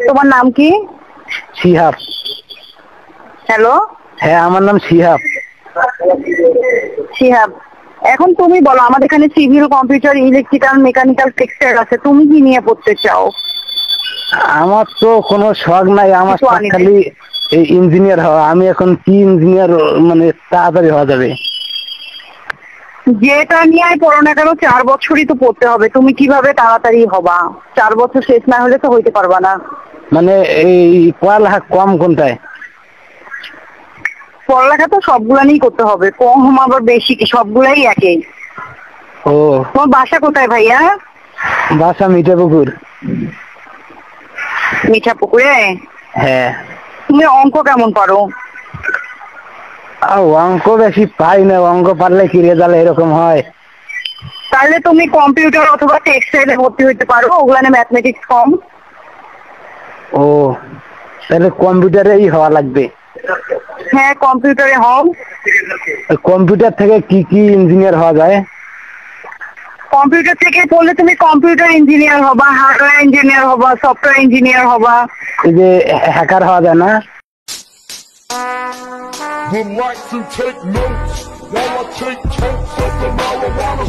তোমার নাম কি? শিহাব। হ্যালো, হ্যাঁ, আমার নাম শিহাব। শিহাব, এখন তুমি বলো, আমাদের এখানে civil, computer, electrical, mechanical, textile আছে, তুমি কি নিয়ে পড়তে চাও? আমার তো কোনো শখ নাই, আমার কিছু শখ আনি নাই। খালি এই ইঞ্জিনিয়ার হওয়া। আমি এখন কি ইঞ্জিনিয়ার মানে তাড়াতাড়ি হওয়া যাবে? যেটা নিয়ে পড়ো না কেন 4 বছরই তো পড়তে হবে। তুমি কিভাবে তাড়াতাড়ি হবা? 4 বছর শেষ না হলে তো হইতে পারবা না। মানে এই পড়ালেখা কম কোনটায়? পড়ালেখা তো সবগুলা নিয়েই করতে হবে, কম আবার বেশি কি, সবগুলাই একই। ও, তোমার বাসা কোথায় ভাইয়া? বাসা মিঠাপুকুর। মিঠাপুকুরে? হ্যাঁ। তুমি অঙ্ক কেমন পারো? অঙ্ক বেশি পাই না, অঙ্ক পারলে কি রেজাল্ট এরকম হয়? তাহলে তুমি কম্পিউটার অথবা টেক্সটাইলে ভর্তি হইতে পারো, ওগুলানে ম্যাথমেটিক্স কম। ও, তাহলে কম্পিউটারেই হওয়া লাগবে। হ্যাঁ, কম্পিউটারে হও। কম্পিউটার থেকে কি কি ইঞ্জিনিয়ার হওয়া যায়? কম্পিউটার থেকে পড়লে তুমি কম্পিউটার ইঞ্জিনিয়ার হবা, হার্ডওয়্যার ইঞ্জিনিয়ার হবা, সফটওয়্যার ইঞ্জিনিয়ার হবা। এই যে হ্যাকার হওয়া যায় না? Would like to take notes while I take totes of the marijuana.